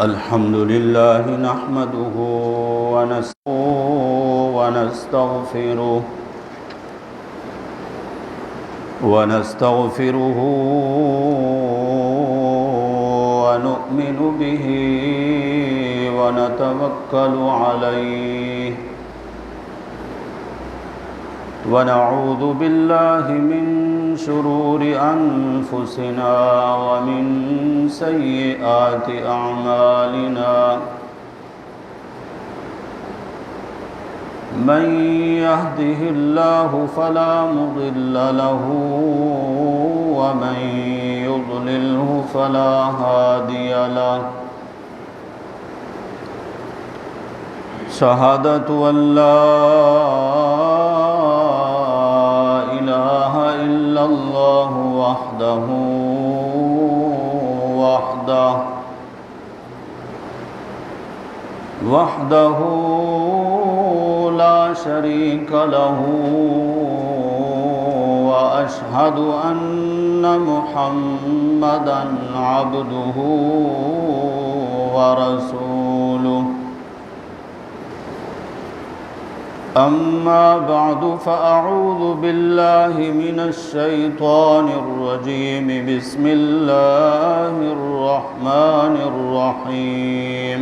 الحمد لله نحمده ونستغفره ونؤمن به ونتوكل عليه ونعوذ بالله من شرور أنفسنا ومن سيئات أعمالنا من يهده الله فلا مضل له ومن يضلله فلا هادي له شهادة أن لا إله إلا الله وحده لا شريك له وأشهد أن محمدًا عبده ورسوله أما بعد فأعوذ بالله من الشيطان الرجيم بسم الله الرحمن الرحيم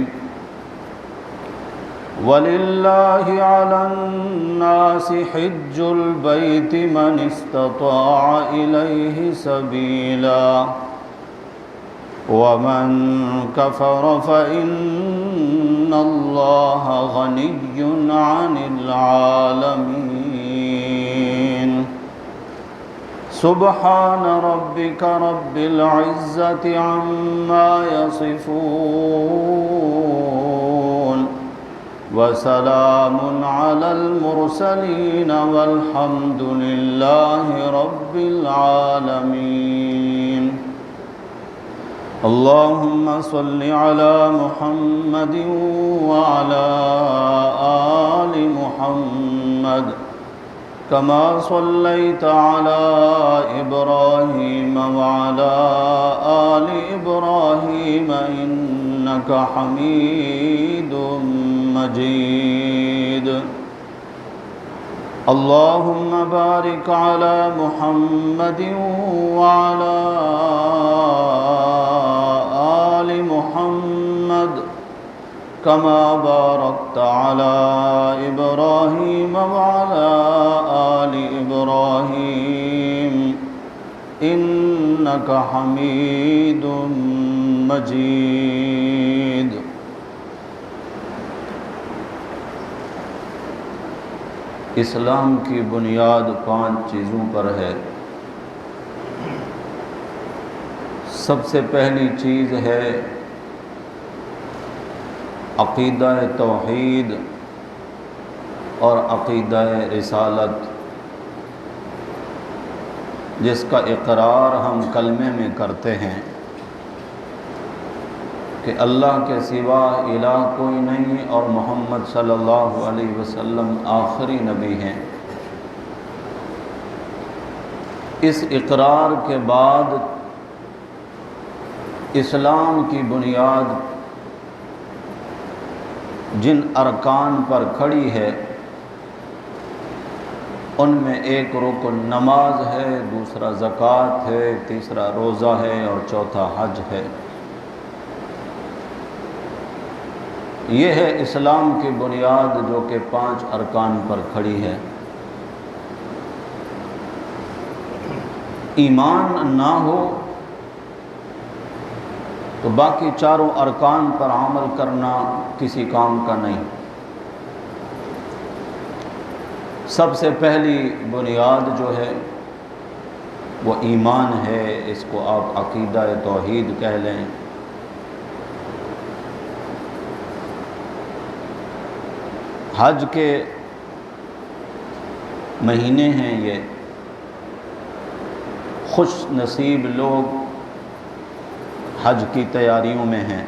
ولله على الناس حج البيت من استطاع إليه سبيلا ومن كفر فإن الله غني عن العالمين سبحان ربك رب العزة عما يصفون وسلام على المرسلين والحمد لله رب العالمين اللهم صل على محمد وعلى آل محمد كما صليت على إبراهيم وعلى آل إبراهيم إنك حميد مجيد اللهم بارك على محمد وعلى آل محمد كما باركت على إبراهيم وعلى آل إبراهيم إنك حميد مجيد اسلام کی بنیاد 5 چیزوں پر ہے۔ سب سے پہلی چیز ہے عقیدہ توحید اور عقیدہ رسالت، جس کا اقرار ہم کلمے میں کرتے ہیں کہ اللہ کے سوا الہ کوئی نہیں اور محمد صلی اللہ علیہ وسلم آخری نبی ہیں۔ اس اقرار کے بعد اسلام کی بنیاد جن ارکان پر کھڑی ہے ان میں ایک رکن نماز ہے، دوسرا زکوٰۃ ہے، تیسرا روزہ ہے اور چوتھا حج ہے۔ یہ ہے اسلام کی بنیاد جو کہ 5 ارکان پر کھڑی ہے۔ ایمان نہ ہو تو باقی 4 ارکان پر عمل کرنا کسی کام کا نہیں۔ سب سے پہلی بنیاد جو ہے وہ ایمان ہے، اس کو آپ عقیدہ توحید کہہ لیں۔ حج کے مہینے ہیں یہ، خوش نصیب لوگ حج کی تیاریوں میں ہیں۔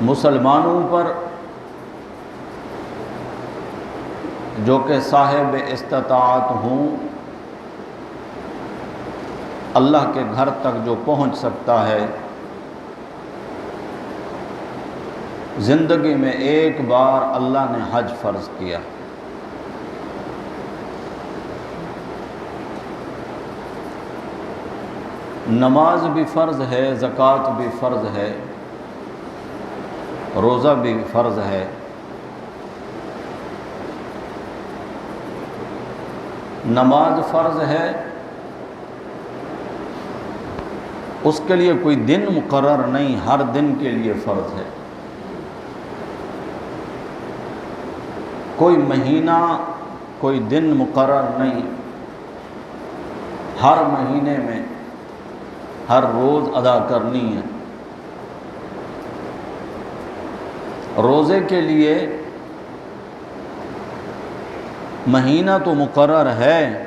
مسلمانوں پر جو کہ صاحب استطاعت ہوں اللہ کے گھر تک جو پہنچ سکتا ہے، زندگی میں ایک بار اللہ نے حج فرض کیا۔ نماز بھی فرض ہے، زکوٰۃ بھی فرض ہے، روزہ بھی فرض ہے۔ نماز فرض ہے، اس کے لیے کوئی دن مقرر نہیں، ہر دن کے لیے فرض ہے۔ کوئی مہینہ، کوئی دن مقرر نہیں، ہر مہینے میں ہر روز ادا کرنی ہے۔ روزے کے لیے مہینہ تو مقرر ہے،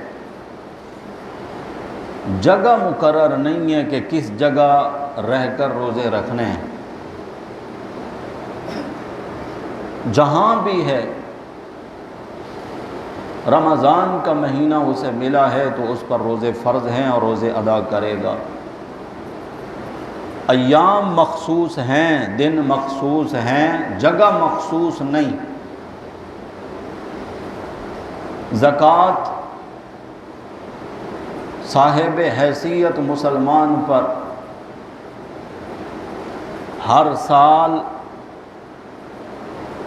جگہ مقرر نہیں ہے کہ کس جگہ رہ کر روزے رکھنے ہیں۔ جہاں بھی ہے، رمضان کا مہینہ اسے ملا ہے تو اس پر روزے فرض ہیں اور روزے ادا کرے گا۔ ایام مخصوص ہیں، دن مخصوص ہیں، جگہ مخصوص نہیں۔ زکوٰۃ صاحب حیثیت مسلمان پر ہر سال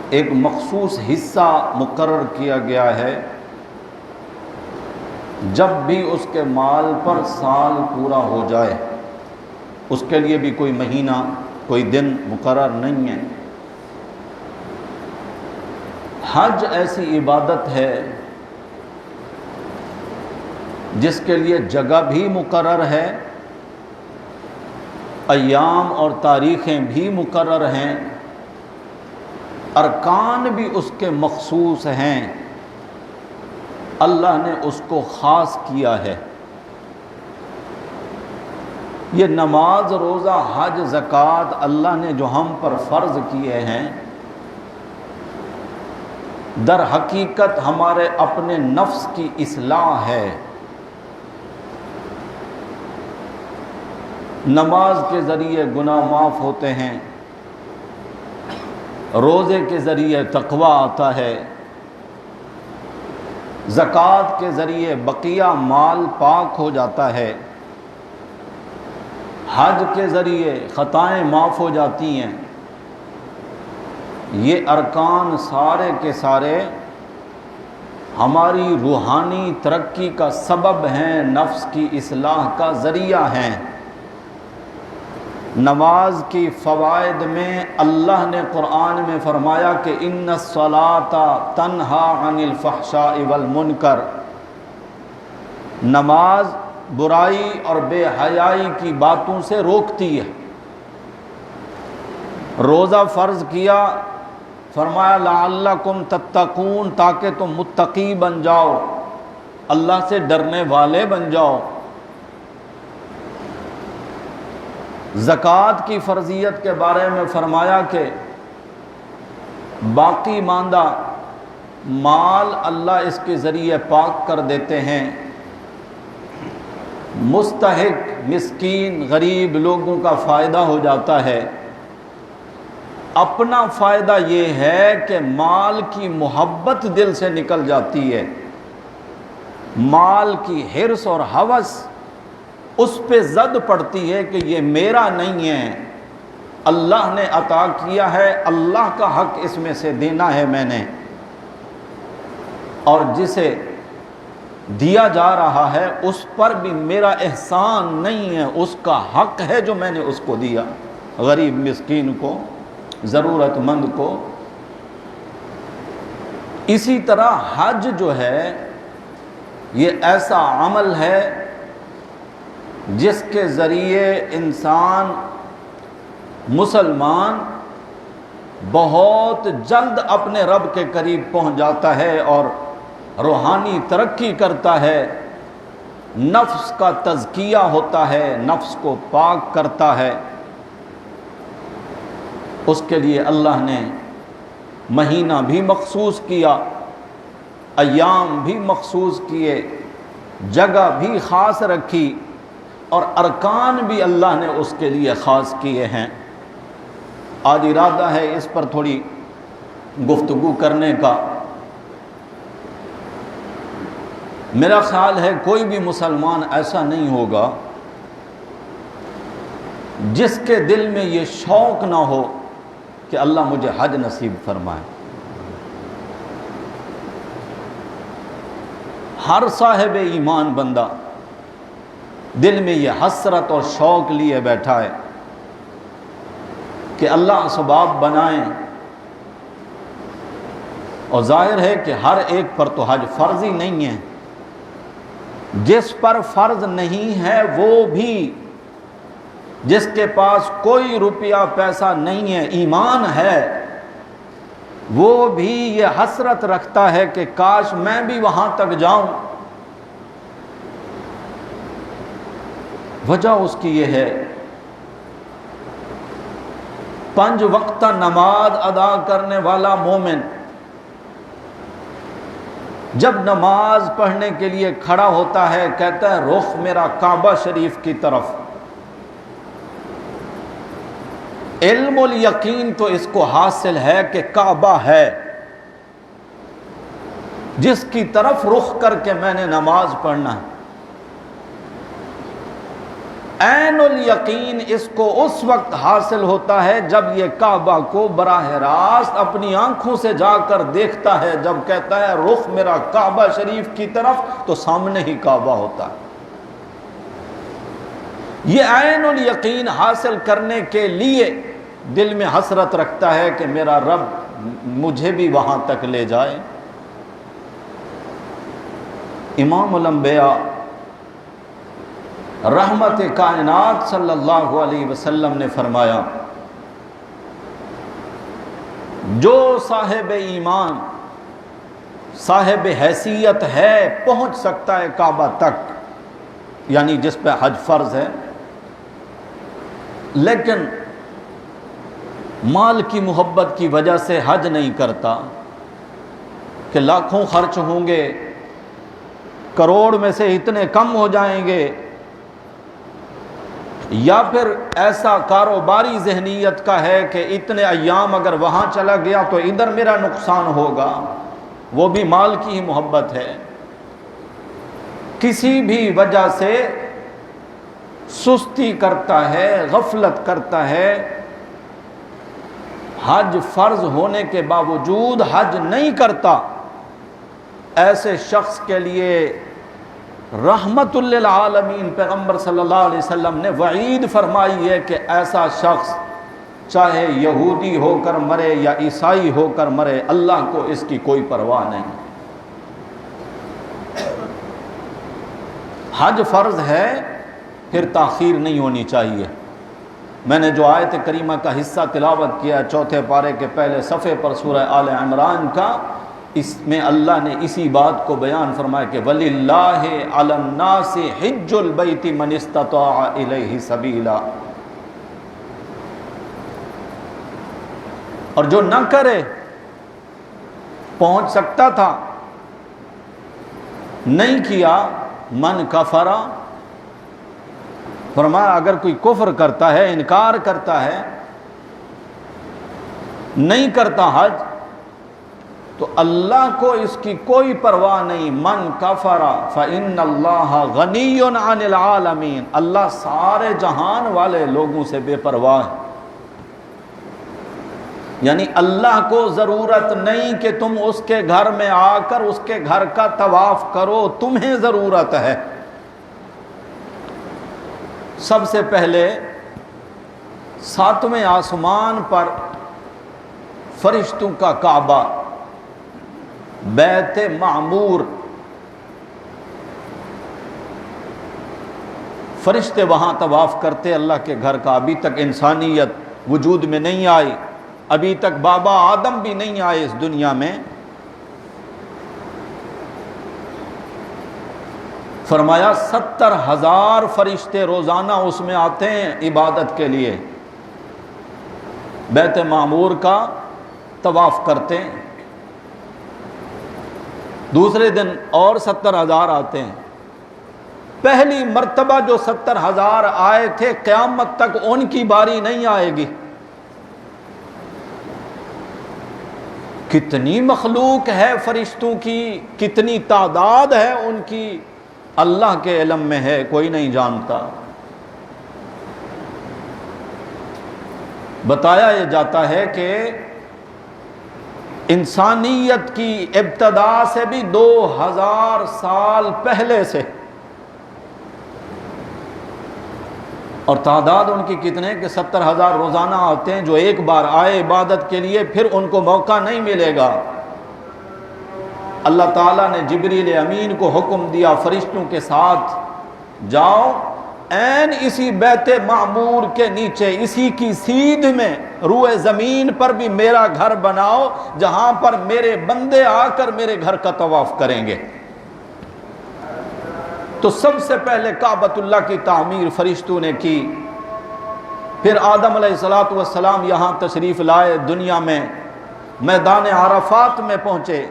ایک مخصوص حصہ مقرر کیا گیا ہے، جب بھی اس کے مال پر سال پورا ہو جائے، اس کے لیے بھی کوئی مہینہ، کوئی دن مقرر نہیں ہے۔ حج ایسی عبادت ہے جس کے لیے جگہ بھی مقرر ہے، ایام اور تاریخیں بھی مقرر ہیں، ارکان بھی اس کے مخصوص ہیں، اللہ نے اس کو خاص کیا ہے۔ یہ نماز، روزہ، حج، زکوٰۃ اللہ نے جو ہم پر فرض کیے ہیں، در حقیقت ہمارے اپنے نفس کی اصلاح ہے۔ نماز کے ذریعے گناہ معاف ہوتے ہیں، روزے کے ذریعے تقویٰ آتا ہے، زکوٰۃ کے ذریعے بقیہ مال پاک ہو جاتا ہے، حج کے ذریعے خطائیں معاف ہو جاتی ہیں۔ یہ ارکان سارے کے سارے ہماری روحانی ترقی کا سبب ہیں، نفس کی اصلاح کا ذریعہ ہیں۔ نماز کی فوائد میں اللہ نے قرآن میں فرمایا کہ ان الصلاۃ تنہا عن الفحشاء والمنکر، نماز برائی اور بے حیائی کی باتوں سے روکتی ہے۔ روزہ فرض کیا، فرمایا لعلکم تتقون، تاکہ تم متقی بن جاؤ، اللہ سے ڈرنے والے بن جاؤ۔ زکوٰۃ کی فرضیت کے بارے میں فرمایا کہ باقی ماندہ مال اللہ اس کے ذریعے پاک کر دیتے ہیں، مستحق، مسکین، غریب لوگوں کا فائدہ ہو جاتا ہے۔ اپنا فائدہ یہ ہے کہ مال کی محبت دل سے نکل جاتی ہے، مال کی حرص اور ہوس اس پہ زد پڑتی ہے کہ یہ میرا نہیں ہے، اللہ نے عطا کیا ہے، اللہ کا حق اس میں سے دینا ہے میں نے، اور جسے دیا جا رہا ہے اس پر بھی میرا احسان نہیں ہے، اس کا حق ہے جو میں نے اس کو دیا، غریب مسکین کو، ضرورت مند کو۔ اسی طرح حج جو ہے یہ ایسا عمل ہے جس کے ذریعے انسان، مسلمان بہت جلد اپنے رب کے قریب پہنچ جاتا ہے اور روحانی ترقی کرتا ہے، نفس کا تزکیہ ہوتا ہے، نفس کو پاک کرتا ہے۔ اس کے لیے اللہ نے مہینہ بھی مخصوص کیا، ایام بھی مخصوص کیے، جگہ بھی خاص رکھی، اور ارکان بھی اللہ نے اس کے لیے خاص کیے ہیں۔ آج ارادہ ہے اس پر تھوڑی گفتگو کرنے کا۔ میرا خیال ہے کوئی بھی مسلمان ایسا نہیں ہوگا جس کے دل میں یہ شوق نہ ہو کہ اللہ مجھے حج نصیب فرمائے۔ ہر صاحب ایمان بندہ دل میں یہ حسرت اور شوق لیے بیٹھا ہے کہ اللہ اسباب بنائیں، اور ظاہر ہے کہ ہر ایک پر تو حج فرض ہی نہیں ہے۔ جس پر فرض نہیں ہے وہ بھی، جس کے پاس کوئی روپیہ پیسہ نہیں ہے، ایمان ہے، وہ بھی یہ حسرت رکھتا ہے کہ کاش میں بھی وہاں تک جاؤں۔ وجہ اس کی یہ ہے، 5 وقتہ نماز ادا کرنے والا مومن جب نماز پڑھنے کے لیے کھڑا ہوتا ہے کہتا ہے رخ میرا کعبہ شریف کی طرف۔ علم الیقین تو اس کو حاصل ہے کہ کعبہ ہے جس کی طرف رخ کر کے میں نے نماز پڑھنا ہے۔ عین الیقین اس کو اس وقت حاصل ہوتا ہے جب یہ کعبہ کو براہ راست اپنی آنکھوں سے جا کر دیکھتا ہے، جب کہتا ہے رخ میرا کعبہ شریف کی طرف تو سامنے ہی کعبہ ہوتا ہے۔ یہ عین الیقین حاصل کرنے کے لیے دل میں حسرت رکھتا ہے کہ میرا رب مجھے بھی وہاں تک لے جائے۔ امام الانبیاء رحمت کائنات صلی اللہ علیہ وسلم نے فرمایا، جو صاحب ایمان صاحب حیثیت ہے پہنچ سکتا ہے کعبہ تک، یعنی جس پہ حج فرض ہے، لیکن مال کی محبت کی وجہ سے حج نہیں کرتا کہ لاکھوں خرچ ہوں گے، کروڑ میں سے اتنے کم ہو جائیں گے، یا پھر ایسا کاروباری ذہنیت کا ہے کہ اتنے ایام اگر وہاں چلا گیا تو ادھر میرا نقصان ہوگا، وہ بھی مال کی ہی محبت ہے۔ کسی بھی وجہ سے سستی کرتا ہے، غفلت کرتا ہے، حج فرض ہونے کے باوجود حج نہیں کرتا، ایسے شخص کے لیے رحمت للعالمین پیغمبر صلی اللہ علیہ وسلم نے وعید فرمائی ہے کہ ایسا شخص چاہے یہودی ہو کر مرے یا عیسائی ہو کر مرے، اللہ کو اس کی کوئی پرواہ نہیں۔ حج فرض ہے، پھر تاخیر نہیں ہونی چاہیے۔ میں نے جو آیت کریمہ کا حصہ تلاوت کیا 4 پارے کے پہلے صفحے پر سورہ آل عمران کا، اس میں اللہ نے اسی بات کو بیان فرمایا کہ وَلِلَّهِ عَلَى النَّاسِ حِجُّ الْبَيْتِ مَنِ اسْتَطَاعَ إِلَيْهِ سَبِيلًا، اور جو نہ کرے پہنچ سکتا تھا نہیں کیا، من کفر، فرمایا اگر کوئی کفر کرتا ہے، انکار کرتا ہے، نہیں کرتا حج، تو اللہ کو اس کی کوئی پرواہ نہیں۔ من کفر فإن اللہ غنی عن العالمین، اللہ سارے جہان والے لوگوں سے بے پرواہ ہے۔ یعنی اللہ کو ضرورت نہیں کہ تم اس کے گھر میں آ کر اس کے گھر کا طواف کرو، تمہیں ضرورت ہے۔ سب سے پہلے 7ویں آسمان پر فرشتوں کا کعبہ بیت معمور، فرشتے وہاں طواف کرتے اللہ کے گھر کا۔ ابھی تک انسانیت وجود میں نہیں آئی، ابھی تک بابا آدم بھی نہیں آئے اس دنیا میں۔ فرمایا 70,000 فرشتے روزانہ اس میں آتے ہیں عبادت کے لیے، بیت معمور کا طواف کرتے ہیں۔ دوسرے دن اور 70,000 آتے ہیں، پہلی مرتبہ جو 70,000 آئے تھے قیامت تک ان کی باری نہیں آئے گی. کتنی مخلوق ہے فرشتوں کی، کتنی تعداد ہے ان کی، اللہ کے علم میں ہے، کوئی نہیں جانتا. بتایا یہ جاتا ہے کہ انسانیت کی ابتدا سے بھی 2000 سال پہلے سے، اور تعداد ان کی کتنے کہ 70,000 روزانہ آتے ہیں، جو ایک بار آئے عبادت کے لیے پھر ان کو موقع نہیں ملے گا. اللہ تعالیٰ نے جبریل امین کو حکم دیا فرشتوں کے ساتھ جاؤ عین اسی بیت معمور کے نیچے، اسی کی سیدھ میں روئے زمین پر بھی میرا گھر بناؤ جہاں پر میرے بندے آ کر میرے گھر کا طواف کریں گے. تو سب سے پہلے کعبۃ اللہ کی تعمیر فرشتوں نے کی. پھر آدم علیہ السلام یہاں تشریف لائے دنیا میں، میدان عرفات میں پہنچے،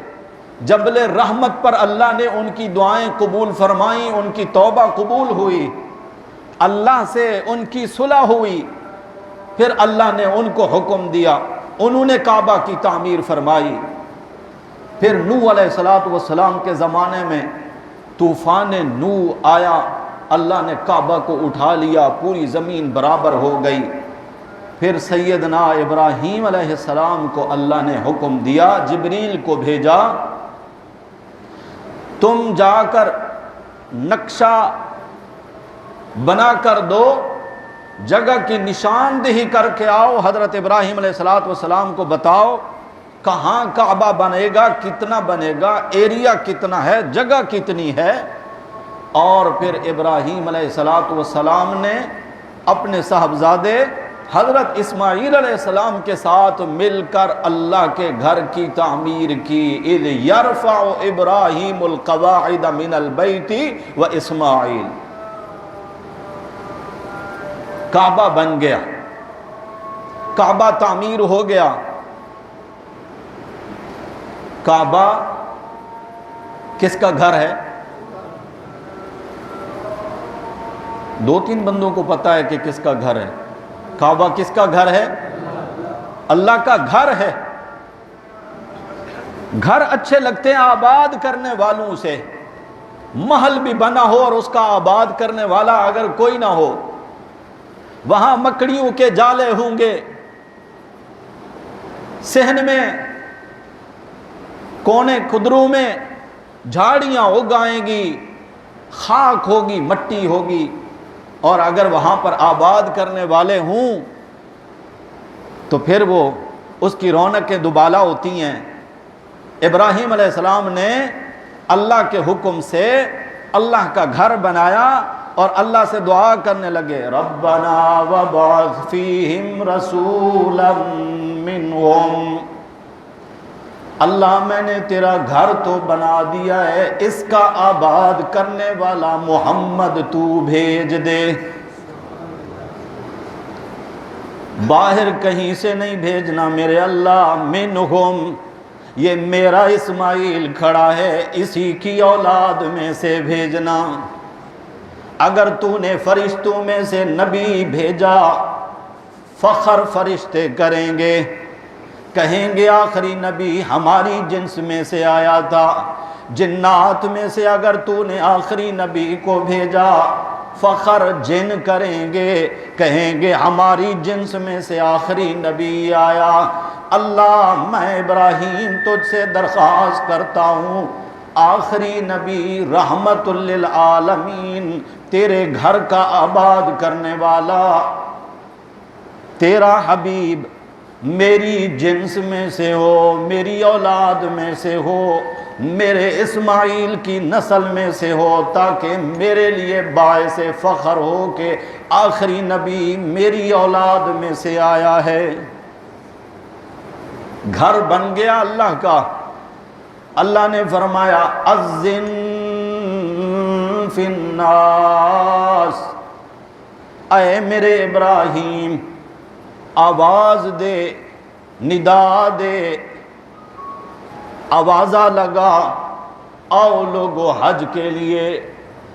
جبل رحمت پر اللہ نے ان کی دعائیں قبول فرمائیں، ان کی توبہ قبول ہوئی، اللہ سے ان کی صلح ہوئی. پھر اللہ نے ان کو حکم دیا، انہوں نے کعبہ کی تعمیر فرمائی. پھر نوح علیہ السلام کے زمانے میں طوفان نوح آیا، اللہ نے کعبہ کو اٹھا لیا، پوری زمین برابر ہو گئی. پھر سیدنا ابراہیم علیہ السلام کو اللہ نے حکم دیا، جبریل کو بھیجا، تم جا کر نقشہ بنا کر دو، جگہ کی نشاندہی کر کے آؤ، حضرت ابراہیم علیہ السلام کو بتاؤ کہاں کعبہ بنے گا، کتنا بنے گا، ایریا کتنا ہے، جگہ کتنی ہے. اور پھر ابراہیم علیہ السلام نے اپنے صاحبزادے حضرت اسماعیل علیہ السلام کے ساتھ مل کر اللہ کے گھر کی تعمیر کی. اذ یرفع ابراہیم القواعد من البیت و اسماعیل. کعبہ بن گیا، کعبہ تعمیر ہو گیا. کعبہ کس کا گھر ہے؟ 2-3 بندوں کو پتا ہے کہ کس کا گھر ہے. کعبہ کس کا گھر ہے؟ اللہ کا گھر ہے. گھر اچھے لگتے ہیں آباد کرنے والوں سے. محل بھی بنا ہو اور اس کا آباد کرنے والا اگر کوئی نہ ہو، وہاں مکڑیوں کے جالے ہوں گے، صحن میں کونے قدروں میں جھاڑیاں اگائیں گی، خاک ہوگی، مٹی ہوگی. اور اگر وہاں پر آباد کرنے والے ہوں تو پھر وہ اس کی رونقیں دوبالا ہوتی ہیں. ابراہیم علیہ السلام نے اللہ کے حکم سے اللہ کا گھر بنایا اور اللہ سے دعا کرنے لگے، ربنا وابعث فیہم رسولا منہم. اللہ میں نے تیرا گھر تو بنا دیا ہے، اس کا آباد کرنے والا محمد تو بھیج دے. باہر کہیں سے نہیں بھیجنا میرے اللہ. منہم، یہ میرا اسماعیل کھڑا ہے، اسی کی اولاد میں سے بھیجنا. اگر تو نے فرشتوں میں سے نبی بھیجا، فخر فرشتے کریں گے، کہیں گے آخری نبی ہماری جنس میں سے آیا تھا. جنات میں سے اگر تو نے آخری نبی کو بھیجا، فخر جن کریں گے، کہیں گے ہماری جنس میں سے آخری نبی آیا. اللہ میں ابراہیم تجھ سے درخواست کرتا ہوں، آخری نبی رحمت للعالمین، تیرے گھر کا آباد کرنے والا، تیرا حبیب میری جنس میں سے ہو، میری اولاد میں سے ہو، میرے اسماعیل کی نسل میں سے ہو، تاکہ میرے لیے باعث فخر ہو کہ آخری نبی میری اولاد میں سے آیا ہے. گھر بن گیا اللہ کا. اللہ نے فرمایا اذن فی الناس، اے میرے ابراہیم آواز دے، ندا دے، آوازہ لگا، آؤ لوگو حج کے لیے.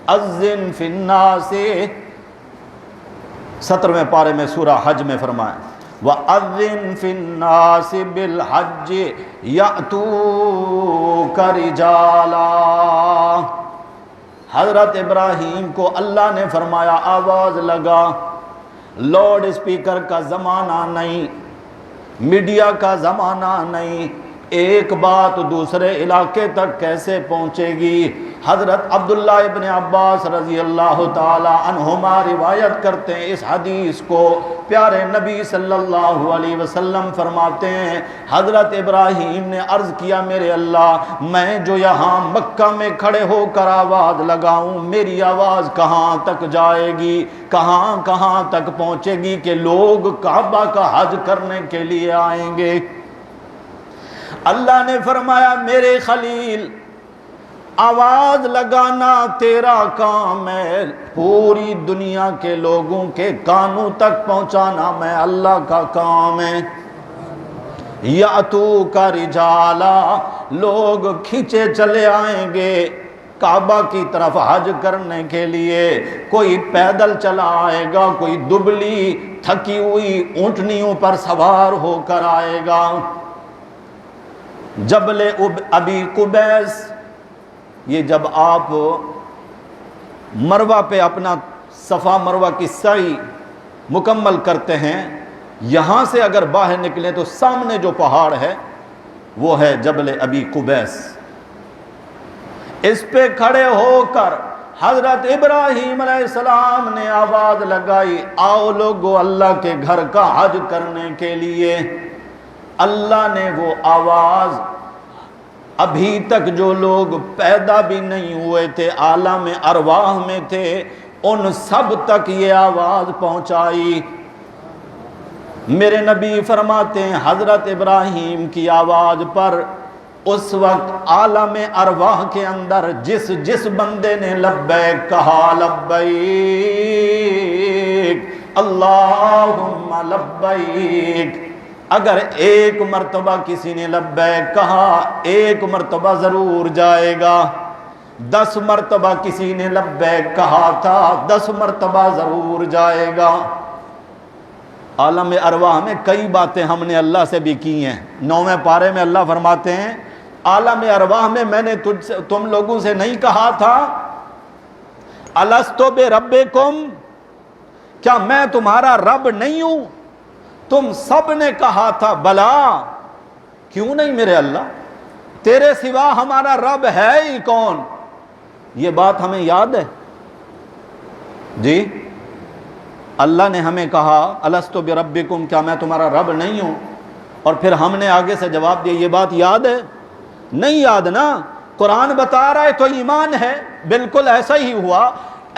اذن فی الناس، 17ویں پارے میں سورہ حج میں فرمایا وَأَذِّن فِي النَّاسِ بِالْحَجِّ يَأْتُوكَ رِجَالًا۔ حضرت ابراہیم کو اللہ نے فرمایا آواز لگا، لاؤڈ اسپیکر کا زمانہ نہیں، میڈیا کا زمانہ نہیں، ایک بات دوسرے علاقے تک کیسے پہنچے گی؟ حضرت عبداللہ ابن عباس رضی اللہ تعالی عنہما روایت کرتے ہیں اس حدیث کو، پیارے نبی صلی اللہ علیہ وسلم فرماتے ہیں حضرت ابراہیم نے عرض کیا میرے اللہ، میں جو یہاں مکہ میں کھڑے ہو کر آواز لگاؤں، میری آواز کہاں تک جائے گی، کہاں کہاں تک پہنچے گی کہ لوگ کعبہ کا حج کرنے کے لیے آئیں گے؟ اللہ نے فرمایا میرے خلیل، آواز لگانا تیرا کام ہے، پوری دنیا کے لوگوں کے کانوں تک پہنچانا میں اللہ کا کام ہے۔ یَأْتُوکَ رِجَالًا، لوگ کھینچے چلے آئیں گے کعبہ کی طرف حج کرنے کے لیے، کوئی پیدل چلا آئے گا، کوئی دبلی تھکی ہوئی اونٹنیوں پر سوار ہو کر آئے گا۔ جبل ابی قبیس، یہ جب آپ مروہ پہ اپنا صفا مروہ کی سعی مکمل کرتے ہیں، یہاں سے اگر باہر نکلیں تو سامنے جو پہاڑ ہے وہ ہے جبل ابی قبیس۔ اس پہ کھڑے ہو کر حضرت ابراہیم علیہ السلام نے آواز لگائی، آؤ لوگو اللہ کے گھر کا حج کرنے کے لیے۔ اللہ نے وہ آواز، ابھی تک جو لوگ پیدا بھی نہیں ہوئے تھے، عالم ارواح میں تھے، ان سب تک یہ آواز پہنچائی۔ میرے نبی فرماتے ہیں حضرت ابراہیم کی آواز پر اس وقت عالم ارواح کے اندر جس بندے نے لبیک کہا، لبیک اللہم لبیک، اگر ایک مرتبہ کسی نے لبیک کہا ایک مرتبہ ضرور جائے گا، 10 مرتبہ کسی نے لبیک کہا تھا 10 مرتبہ ضرور جائے گا۔ عالم ارواح میں کئی باتیں ہم نے اللہ سے بھی کی ہیں۔ 9ویں پارے میں اللہ فرماتے ہیں عالم ارواح میں میں نے تم لوگوں سے نہیں کہا تھا الستو بربکم، کیا میں تمہارا رب نہیں ہوں؟ تم سب نے کہا تھا بلا، کیوں نہیں میرے اللہ، تیرے سوا ہمارا رب ہے ہی کون؟ یہ بات ہمیں یاد ہے جی؟ اللہ نے ہمیں کہا الستو بربکم، کیا میں تمہارا رب نہیں ہوں؟ اور پھر ہم نے آگے سے جواب دیا یہ بات یاد ہے؟ نہیں یاد نا، قرآن بتا رہا ہے تو ایمان ہے۔ بالکل ایسا ہی ہوا،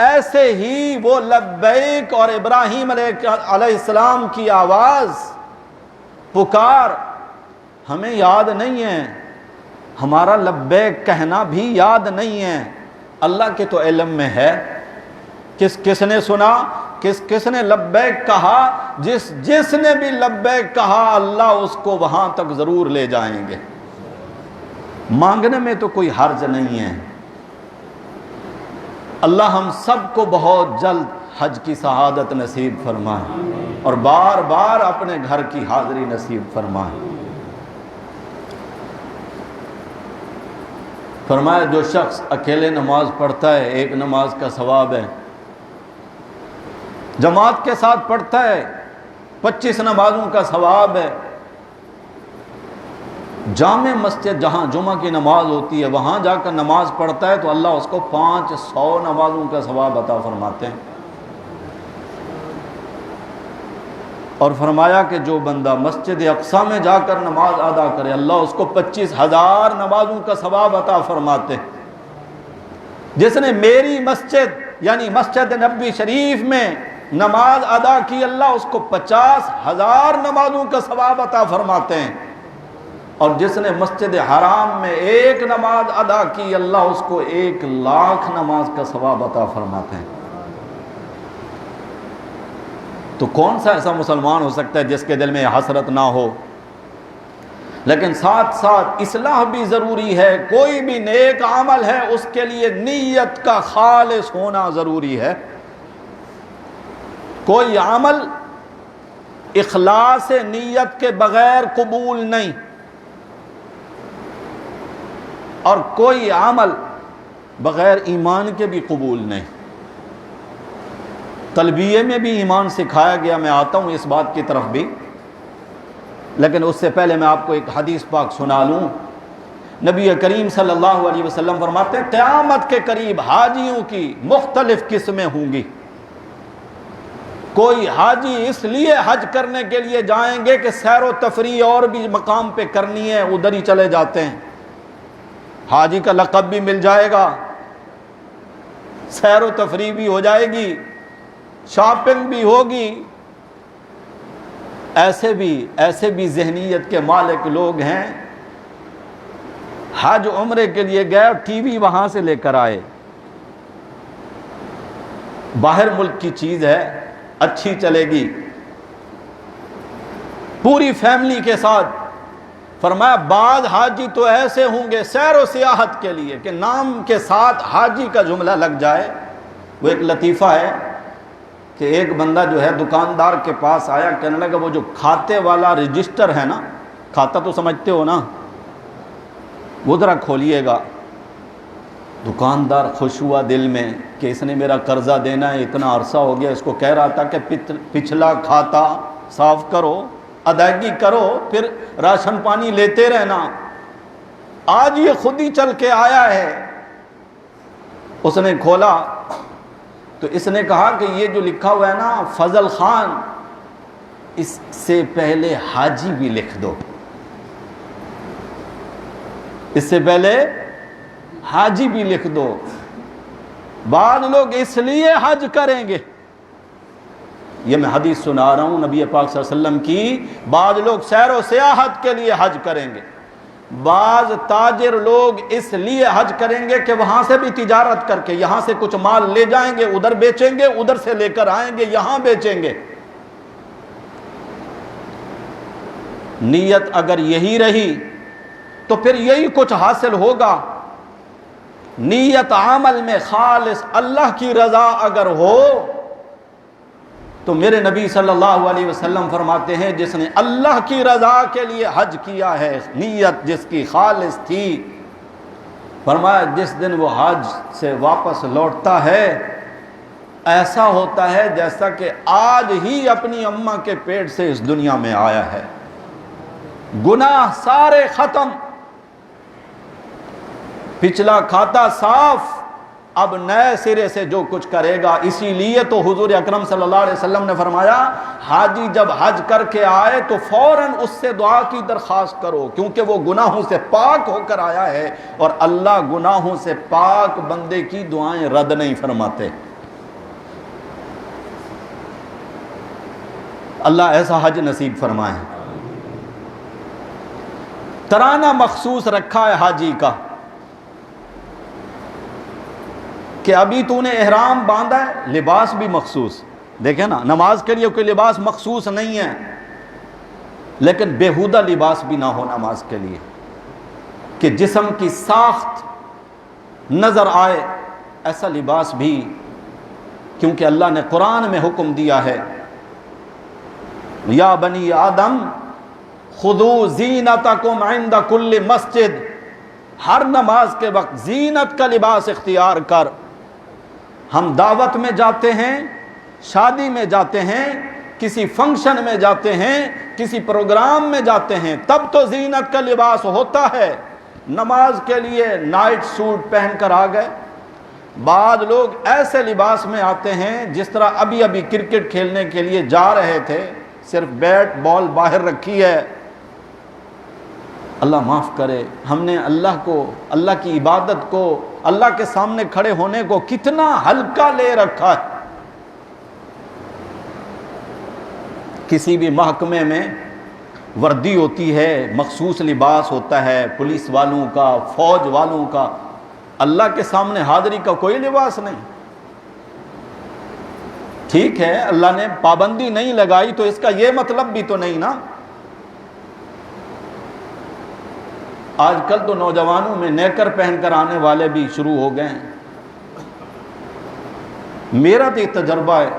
ایسے ہی وہ لبیک اور ابراہیم علیہ السلام کی آواز پکار ہمیں یاد نہیں ہے، ہمارا لبیک کہنا بھی یاد نہیں ہے، اللہ کے تو علم میں ہے۔ کس نے سنا، کس نے لبیک کہا؟ جس نے بھی لبیک کہا اللہ اس کو وہاں تک ضرور لے جائیں گے۔ مانگنے میں تو کوئی حرج نہیں ہے۔ اللہ ہم سب کو بہت جلد حج کی سعادت نصیب فرمائے اور بار بار اپنے گھر کی حاضری نصیب فرمائے۔ فرمایا جو شخص اکیلے نماز پڑھتا ہے ایک نماز کا ثواب ہے، جماعت کے ساتھ پڑھتا ہے 25 نمازوں کا ثواب ہے، جامع مسجد جہاں جمعہ کی نماز ہوتی ہے وہاں جا کر نماز پڑھتا ہے تو اللہ اس کو 500 نمازوں کا ثواب عطا فرماتے ہیں۔ اور فرمایا کہ جو بندہ مسجد اقصیٰ میں جا کر نماز ادا کرے اللہ اس کو 25,000 نمازوں کا ثواب عطا فرماتے ہیں۔ جس نے میری مسجد یعنی مسجد نبوی شریف میں نماز ادا کی اللہ اس کو 50,000 نمازوں کا ثواب عطا فرماتے ہیں، اور جس نے مسجد حرام میں ایک نماز ادا کی اللہ اس کو 1,00,000 نماز کا ثواب عطا فرماتے ہیں۔ تو کون سا ایسا مسلمان ہو سکتا ہے جس کے دل میں حسرت نہ ہو؟ لیکن ساتھ ساتھ اصلاح بھی ضروری ہے. کوئی بھی نیک عمل ہے اس کے لیے نیت کا خالص ہونا ضروری ہے. کوئی عمل اخلاص نیت کے بغیر قبول نہیں، اور کوئی عمل بغیر ایمان کے بھی قبول نہیں. تلبیہ میں بھی ایمان سکھایا گیا، میں آتا ہوں اس بات کی طرف بھی، لیکن اس سے پہلے میں آپ کو ایک حدیث پاک سنا لوں. نبی کریم صلی اللہ علیہ وسلم فرماتے ہیں قیامت کے قریب حاجیوں کی مختلف قسمیں ہوں گی. کوئی حاجی اس لیے حج کرنے کے لیے جائیں گے کہ سیر و تفریح اور بھی مقام پہ کرنی ہے، ادھر ہی چلے جاتے ہیں، حاجی کا لقب بھی مل جائے گا، سیر و تفریح بھی ہو جائے گی، شاپنگ بھی ہوگی. ایسے بھی ذہنیت کے مالک لوگ ہیں، حج عمرے کے لیے گئے، ٹی وی وہاں سے لے کر آئے، باہر ملک کی چیز ہے، اچھی چلے گی، پوری فیملی کے ساتھ. فرمایا بعض حاجی تو ایسے ہوں گے سیر و سیاحت کے لیے کہ نام کے ساتھ حاجی کا جملہ لگ جائے. وہ ایک لطیفہ ہے کہ ایک بندہ جو ہے دکاندار کے پاس آیا، کہنے لگا وہ جو کھاتے والا رجسٹر ہے نا، کھاتا تو سمجھتے ہو نا، وہ ذرا کھولیے گا. دکاندار خوش ہوا دل میں کہ اس نے میرا قرضہ دینا ہے، اتنا عرصہ ہو گیا، اس کو کہہ رہا تھا کہ پچھلا کھاتا صاف کرو، ادائیگی کرو، پھر راشن پانی لیتے رہنا. آج یہ خود ہی چل کے آیا ہے. اس نے کھولا تو اس نے کہا کہ یہ جو لکھا ہوا ہے نا فضل خان، اس سے پہلے حاجی بھی لکھ دو، اس سے پہلے حاجی بھی لکھ دو. بعض لوگ اس لیے حج کریں گے، یہ میں حدیث سنا رہا ہوں نبی پاک صلی اللہ علیہ وسلم کی. بعض لوگ سیر و سیاحت کے لیے حج کریں گے، بعض تاجر لوگ اس لیے حج کریں گے کہ وہاں سے بھی تجارت کر کے یہاں سے کچھ مال لے جائیں گے، ادھر بیچیں گے، ادھر سے لے کر آئیں گے، یہاں بیچیں گے. نیت اگر یہی رہی تو پھر یہی کچھ حاصل ہوگا. نیت عمل میں خالص اللہ کی رضا اگر ہو تو میرے نبی صلی اللہ علیہ وسلم فرماتے ہیں جس نے اللہ کی رضا کے لیے حج کیا ہے، نیت جس کی خالص تھی، فرمایا جس دن وہ حج سے واپس لوٹتا ہے ایسا ہوتا ہے جیسا کہ آج ہی اپنی اماں کے پیٹ سے اس دنیا میں آیا ہے. گناہ سارے ختم، پچھلا کھاتا صاف، اب نئے سرے سے جو کچھ کرے گا. اسی لیے تو حضور اکرم صلی اللہ علیہ وسلم نے فرمایا حاجی جب حج کر کے آئے تو فوراً اس سے دعا کی درخواست کرو، کیونکہ وہ گناہوں سے پاک ہو کر آیا ہے، اور اللہ گناہوں سے پاک بندے کی دعائیں رد نہیں فرماتے. اللہ ایسا حج نصیب فرمائے. ترانہ مخصوص رکھا ہے حاجی کا کہ ابھی تو نے احرام باندھا ہے، لباس بھی مخصوص. دیکھیں نا، نماز کے لیے کوئی لباس مخصوص نہیں ہے، لیکن بیہودہ لباس بھی نہ ہو نماز کے لیے کہ جسم کی ساخت نظر آئے، ایسا لباس بھی، کیونکہ اللہ نے قرآن میں حکم دیا ہے یا بنی آدم خذوا زینتکم عند کل مسجد، ہر نماز کے وقت زینت کا لباس اختیار کر. ہم دعوت میں جاتے ہیں، شادی میں جاتے ہیں، کسی فنکشن میں جاتے ہیں، کسی پروگرام میں جاتے ہیں، تب تو زینت کا لباس ہوتا ہے. نماز کے لیے نائٹ سوٹ پہن کر آ گئے. بعض لوگ ایسے لباس میں آتے ہیں جس طرح ابھی کرکٹ کھیلنے کے لیے جا رہے تھے، صرف بیٹ بال باہر رکھی ہے. اللہ معاف کرے، ہم نے اللہ کو، اللہ کی عبادت کو، اللہ کے سامنے کھڑے ہونے کو کتنا ہلکا لے رکھا ہے. کسی بھی محکمے میں وردی ہوتی ہے، مخصوص لباس ہوتا ہے، پولیس والوں کا، فوج والوں کا. اللہ کے سامنے حاضری کا کوئی لباس نہیں. ٹھیک ہے اللہ نے پابندی نہیں لگائی تو اس کا یہ مطلب بھی تو نہیں نا. آج کل تو نوجوانوں میں نیکر پہن کر آنے والے بھی شروع ہو گئے ہیں۔ میرا تو ایک تجربہ ہے،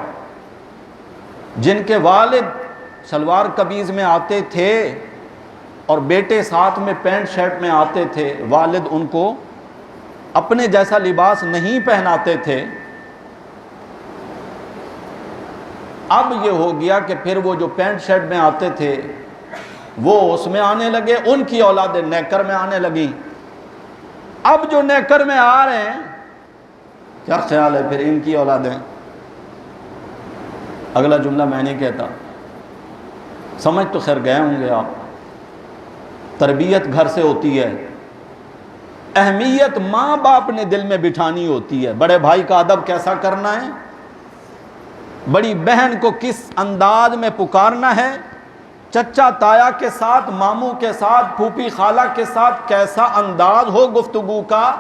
جن کے والد شلوار قمیض میں آتے تھے اور بیٹے ساتھ میں پینٹ شرٹ میں آتے تھے، والد ان کو اپنے جیسا لباس نہیں پہناتے تھے، اب یہ ہو گیا کہ پھر وہ جو پینٹ شرٹ میں آتے تھے وہ اس میں آنے لگے، ان کی اولادیں نیکر میں آنے لگی۔ اب جو نیکر میں آ رہے ہیں، کیا خیال ہے پھر ان کی اولادیں؟ اگلا جملہ میں نہیں کہتا، سمجھ تو خیر گئے ہوں گے آپ۔ تربیت گھر سے ہوتی ہے، اہمیت ماں باپ نے دل میں بٹھانی ہوتی ہے۔ بڑے بھائی کا ادب کیسا کرنا ہے، بڑی بہن کو کس انداز میں پکارنا ہے، چچا تایا کے ساتھ، ماموں کے ساتھ، پھوپھی خالہ کے ساتھ کیسا انداز ہو گفتگو کا،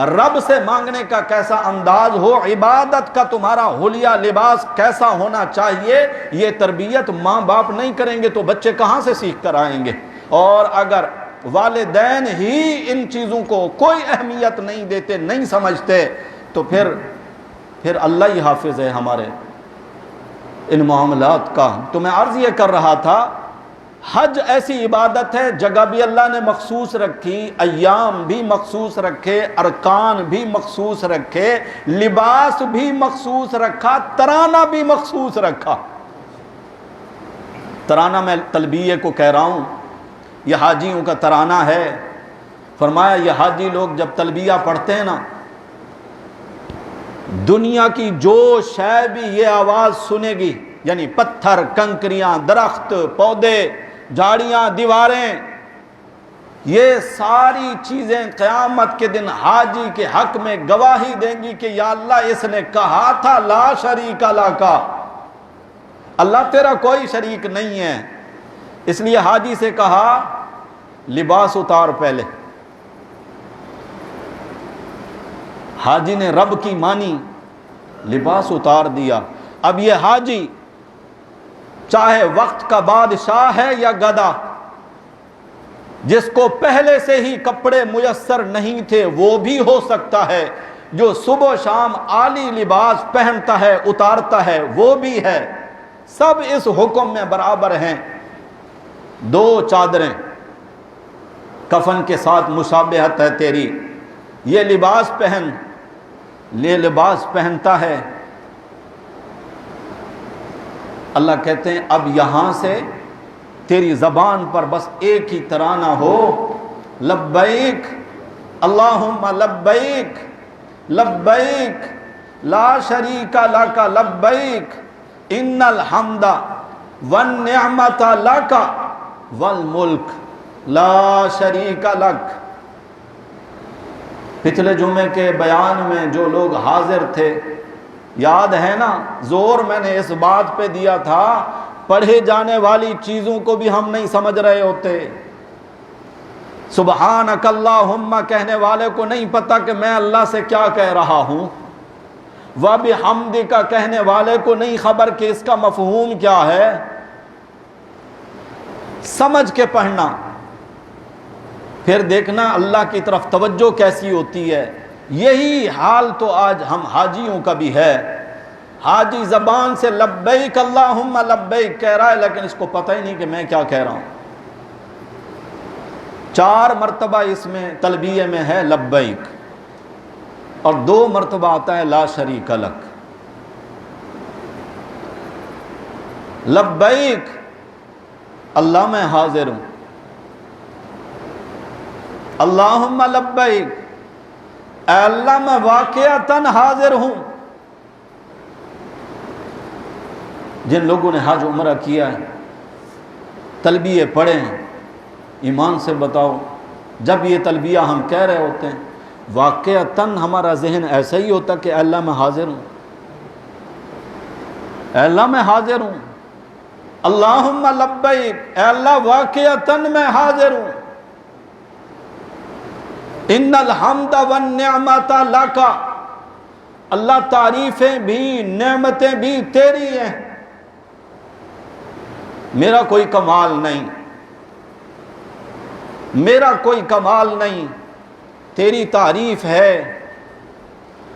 رب سے مانگنے کا کیسا انداز ہو، عبادت کا تمہارا حلیہ لباس کیسا ہونا چاہیے، یہ تربیت ماں باپ نہیں کریں گے تو بچے کہاں سے سیکھ کر آئیں گے؟ اور اگر والدین ہی ان چیزوں کو کوئی اہمیت نہیں دیتے، نہیں سمجھتے، تو پھر اللہ ہی حافظ ہے ہمارے ان معاملات کا۔ تو میں عرض یہ کر رہا تھا، حج ایسی عبادت ہے، جگہ بھی اللہ نے مخصوص رکھی، ایام بھی مخصوص رکھے، ارکان بھی مخصوص رکھے، لباس بھی مخصوص رکھا، ترانہ بھی مخصوص رکھا۔ ترانہ میں تلبیہ کو کہہ رہا ہوں، یہ حاجیوں کا ترانہ ہے۔ فرمایا یہ حاجی لوگ جب تلبیہ پڑھتے ہیں نا، دنیا کی جو شے بھی یہ آواز سنے گی، یعنی پتھر، کنکریاں، درخت، پودے، جھاڑیاں، دیواریں، یہ ساری چیزیں قیامت کے دن حاجی کے حق میں گواہی دیں گی کہ یا اللہ اس نے کہا تھا لا شریک لک، اللہ تیرا کوئی شریک نہیں ہے۔ اس لیے حاجی سے کہا لباس اتار پہلے۔ حاجی نے رب کی مانی، لباس اتار دیا۔ اب یہ حاجی چاہے وقت کا بادشاہ ہے یا گدا، جس کو پہلے سے ہی کپڑے میسر نہیں تھے وہ بھی ہو سکتا ہے، جو صبح و شام عالی لباس پہنتا ہے اتارتا ہے وہ بھی ہے، سب اس حکم میں برابر ہیں۔ دو چادریں کفن کے ساتھ مشابہت ہے تیری، یہ لباس پہن، یہ لباس پہنتا ہے۔ اللہ کہتے ہیں اب یہاں سے تیری زبان پر بس ایک ہی ترانہ ہو، لبیک اللہم لبیک لبیک لا شریک لک لبیک ان الحمد والنعمت لک والملک لا شریک لک۔ پچھلے جمعے کے بیان میں جو لوگ حاضر تھے، یاد ہے نا، زور میں نے اس بات پہ دیا تھا پڑھے جانے والی چیزوں کو بھی ہم نہیں سمجھ رہے ہوتے۔ سبحانک اللہم کہنے والے کو نہیں پتا کہ میں اللہ سے کیا کہہ رہا ہوں، وبحمدک کہنے والے کو نہیں خبر کہ اس کا مفہوم کیا ہے۔ سمجھ کے پڑھنا، پھر دیکھنا اللہ کی طرف توجہ کیسی ہوتی ہے۔ یہی حال تو آج ہم حاجیوں کا بھی ہے۔ حاجی زبان سے لبیک اللہم لبیک کہہ رہا ہے، لیکن اس کو پتہ ہی نہیں کہ میں کیا کہہ رہا ہوں۔ 4 مرتبہ اس میں تلبیہ میں ہے لبیک، اور 2 مرتبہ آتا ہے لا شریک لک۔ لبیک اللہ میں حاضر ہوں، اللہم لبیک اے اللہ میں واقعتاً حاضر ہوں۔ جن لوگوں نے حج عمرہ کیا ہے، تلبیہ پڑھیں، ایمان سے بتاؤ، جب یہ تلبیہ ہم کہہ رہے ہوتے ہیں واقعتاً ہمارا ذہن ایسا ہی ہوتا کہ اے اللہ میں حاضر ہوں، اے اللہ میں حاضر ہوں، اللہم لبیک اے اللہ واقعتاً میں حاضر ہوں، ان الحمد والنعمت لک اللہ تعریفیں بھی نعمتیں بھی تیری ہیں، میرا کوئی کمال نہیں۔ میرا کوئی کمال نہیں، تیری تعریف ہے،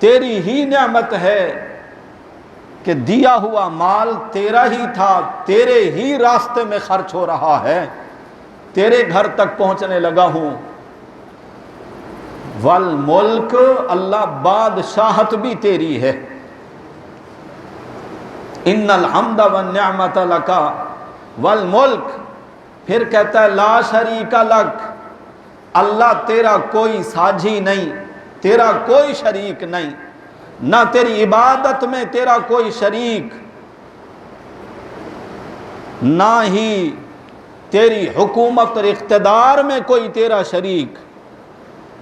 تیری ہی نعمت ہے کہ دیا ہوا مال تیرا ہی تھا، تیرے ہی راستے میں خرچ ہو رہا ہے، تیرے گھر تک پہنچنے لگا ہوں۔ والملک، اللہ بادشاہت بھی تیری ہے۔ ان الحمد والنعمت لک والملک، پھر کہتا ہے لا شریک لک، اللہ تیرا کوئی ساجھی نہیں، تیرا کوئی شریک نہیں، نہ تیری عبادت میں تیرا کوئی شریک، نہ ہی تیری حکومت اور اقتدار میں کوئی تیرا شریک،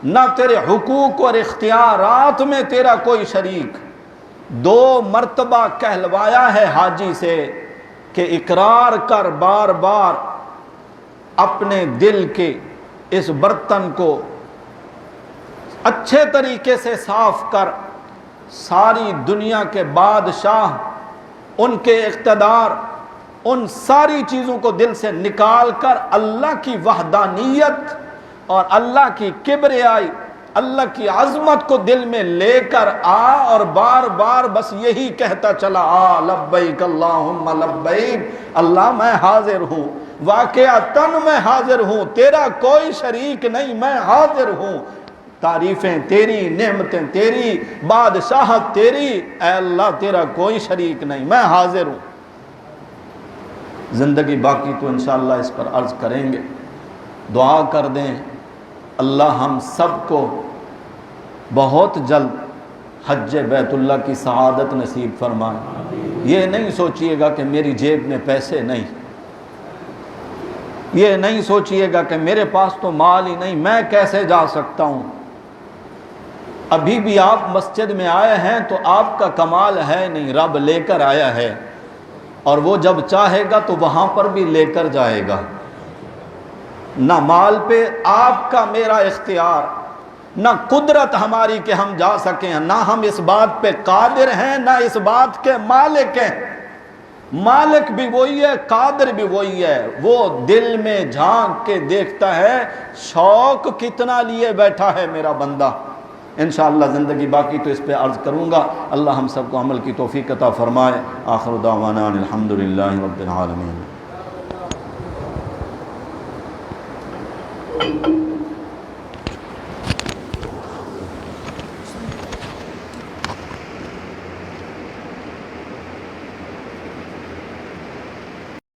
نہ تیرے حقوق اور اختیارات میں تیرا کوئی شریک۔ 2 مرتبہ کہلوایا ہے حاجی سے کہ اقرار کر، بار بار اپنے دل کے اس برتن کو اچھے طریقے سے صاف کر، ساری دنیا کے بادشاہ، ان کے اقتدار، ان ساری چیزوں کو دل سے نکال کر اللہ کی وحدانیت اور اللہ کی کبریائی، اللہ کی عظمت کو دل میں لے کر آ، اور بار بار بس یہی کہتا چلا آ، لبیک اللہم لبیک، اللہ میں حاضر ہوں، واقعتاً میں حاضر ہوں، تیرا کوئی شریک نہیں، میں حاضر ہوں، تعریفیں تیری، نعمتیں تیری، بادشاہت تیری، اے اللہ تیرا کوئی شریک نہیں، میں حاضر ہوں۔ زندگی باقی تو انشاءاللہ اس پر عرض کریں گے۔ دعا کر دیں اللہ ہم سب کو بہت جلد حج بیت اللہ کی سعادت نصیب فرمائے۔ یہ نہیں سوچئے گا کہ میری جیب میں پیسے نہیں، یہ نہیں سوچئے گا کہ میرے پاس تو مال ہی نہیں، میں کیسے جا سکتا ہوں۔ ابھی بھی آپ مسجد میں آئے ہیں تو آپ کا کمال ہے نہیں، رب لے کر آیا ہے، اور وہ جب چاہے گا تو وہاں پر بھی لے کر جائے گا۔ نہ مال پہ آپ کا میرا اختیار، نہ قدرت ہماری کہ ہم جا سکیں، نہ ہم اس بات پہ قادر ہیں، نہ اس بات کے مالک ہیں۔ مالک بھی وہی ہے، قادر بھی وہی ہے، وہ دل میں جھانک کے دیکھتا ہے شوق کتنا لیے بیٹھا ہے میرا بندہ۔ انشاءاللہ زندگی باقی تو اس پہ عرض کروں گا۔ اللہ ہم سب کو عمل کی توفیق عطا فرمائے۔ آخر دعوانا الحمدللہ رب العالمین۔